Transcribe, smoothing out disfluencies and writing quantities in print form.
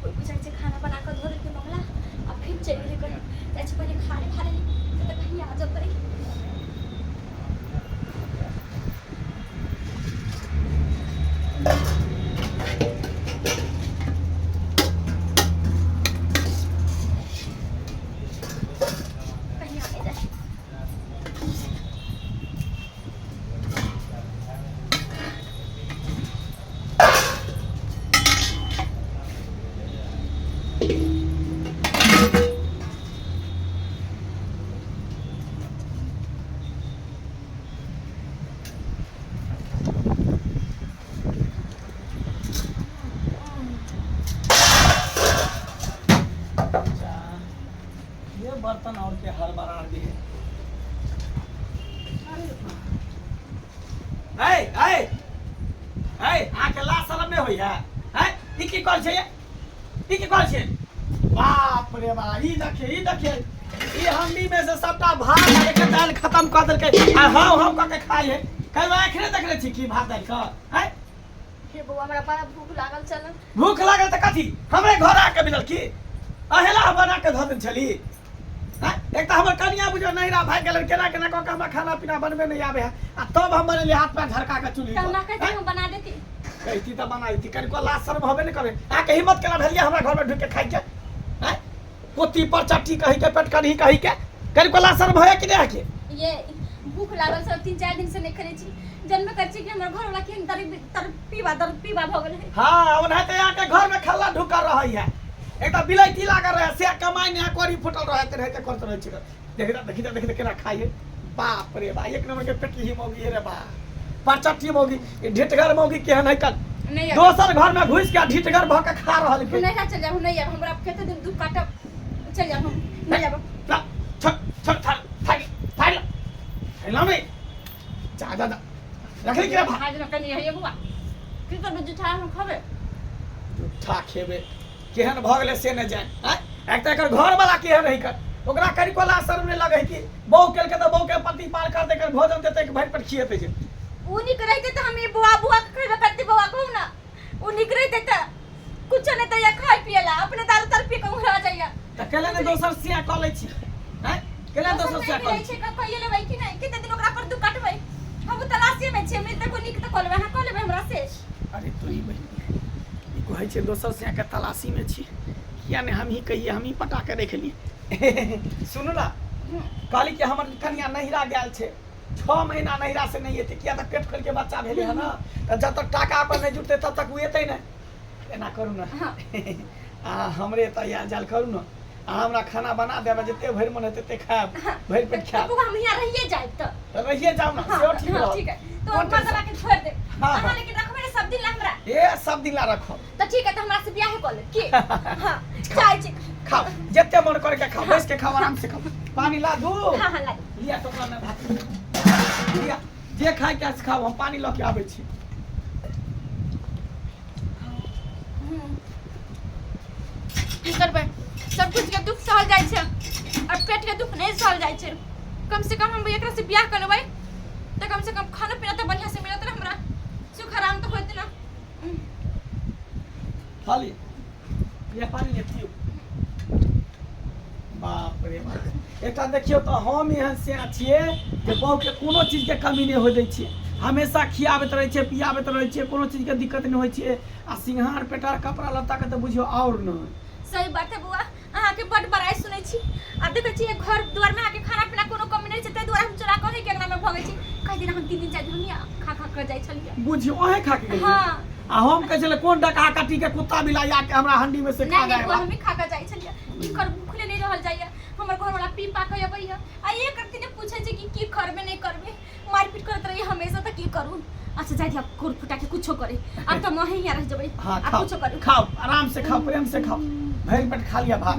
कोई पूछा से खाना बना कर धो देते मंगला अब फिर चली गई कर चाची पहले खा ले तो कहीं आ जाते बर्तन और के हर बार आ गए आके ला शरम नहीं होई है ई की कॉल छे ई की कॉल छे बाप रे बा ई देखिए ई हंडी में से सबटा भात के दाल खत्म कर देलके आ हम का के खाई है कल आखिर देखले छी की भात दाल का है हे बउआ हमरा बड़ा भूख लागल चल भूख लागल त कथी हमरे घर आके मिलल की अहेला बना के धऽ देन छली एक तो हमर कनिया बुझो नहिरा भाग गेलन केना केना क के हमरा खाना पीना बनबे नहीं आवे है आ तब हम बनेली हाथ पैर झरका के चुली तब ना कहती हम बना देती कहती त बनाईती कनिको लाज शर्म होबे नहीं करे आके हिम्मत केना भेलिया हमरा घर में ढुक के खाइ के हैं पोती पर चट्टी कहि के पेट कढ़ी कहि के कनिको लाज शर्म होय कि नहीं के ये भूख लागल सब 3-4 दिन से नहीं करे छी जन्म कर छी कि हमर घर वाला के तर पीवा भ गेल है हां ओना त आके घर में खल्ला ढुका रहई है एक तो बिलाइती लागल रहे से कमाई ने कोरी फुटल रहते करते रहे छ देखि केना खाइए बाप रे बा एक नंबर के पेटी ही मौगी रे बा परचट्टी मौगी ढिटगर मौगी केहन है कल दोसर घर में घुस के ढिटगर भ के खा रहल के नहीं चल जाऊ नहीं अब हमरा कते दिन दूध काटब चल जाऊ हम नहीं जाब छक थाई हेला में जा रखली के भाई आज न कनी है बुआ की कर जुठा हम खाबे जुठा खेबे केहन भ गेले से न जाय एक त एकर घर वाला केहन रही कर ओकरा करी कोला शर्म ने लगे कि बहु केल के त बहु के पति पार कर दे कर भोजन देते के भर पेट खिएते जे उनी के रहते त हम ये बुआ कहबे करती बुआ कहू ना उनी के रहते त कुछ नहीं त या खाई पियला अपने दारू तर पी के उड़ा जाइया त केले ने दोसर सिया क लै छी हैं केले दोसर सिया क लै छी का कइले भाई कि नहीं किते दिन ओकरा पर दु काटबै हम तलाशी में छे मिलते को निक त कोलबे हां कोलबे हमरा से अरे तू ही बहिन ई कहै छै दोसर सिया के तलाशी में छी किया ने हम ही कहिए हम ही पटा के देख लिए सुनु ना कहली कि हमर कन्या नहिरा गेल छे 6 महीना नहिरा से नहीं एते किया त पेट खोल के बच्चा भेले है ना त जब तक टाका पर नहीं जुटते तब तक उएते ना एना करू ना आ हमरे त या जाल करू ना हमरा खाना बना देबे जते भर मन हेते ते खाब भर पेट खाब बुआ हम यहां रहिए जाए त रहिए जाओ ना से ठीक है ठीक है तो मर्दवा के छोड़ दे हां लेकिन रखबे सब दिन ला हमरा ए सब दिन ला रखो त ठीक है त हमरा से ब्याह कर ले की हां चाय ची खाओ जते मन करे के खाओ बैठ के खाओ आराम से खाओ पानी ला दू हां हां ला लिया तो में भात लिया जे खाय के खाओ हम पानी ल के आबै छी की करबे सब कुछ के दुख सहल जाय छै और पेट के दुख नहीं सहल जाय छै कम से कम हम एकरा से ब्याह कर लेबै त कम से कम खाना पीना त बढ़िया से मिलत ना हमरा सुख आराम तो होत ना खाली ये पानी ले पियो बाप रे बाप एकटा देखियो तो हम एहन से छिए जे बहु के कोनो चीज के कमी नहीं होय दै छिए हमेशा खियाबैत रहे छिए पियाबैत रहे छिए कोनो चीज के दिक्कत नहीं होय छिए आ सिंहार पेटार कपड़ा लत्ता के त बुझियो और न सही बात है बुआ अहाँ के बड़ बड़ाई सुनै छी आ देखै छी घर द्वार में आके खाना पीना कोनो कमी नहीं छै तै द्वार हम चोरा के केंगना में भगै छी कई दिन हम 3 दिन 4 दिन खा कर जाय छलिए बुझियो ओहे खा के गेलिए हां आ हम कह चले कोन डका काटी के कुत्ता बिलाई आके हमरा हंडी में से खा जाए हम ही खा के जाय छलिए की कर भूखले नहीं रहल जाइए हमर घर वाला पी पा के अबैया आ एक दिन पूछे छी कि की करबे नहीं करबे मारपीट करत रही हमेशा त की करू अच्छा जाय अब कोर फुटा के कुछो करे अब त महे ही रह जबै हां अब कुछो करू खाओ आराम से खाओ प्रेम से खाओ भर पेट खा लिया भात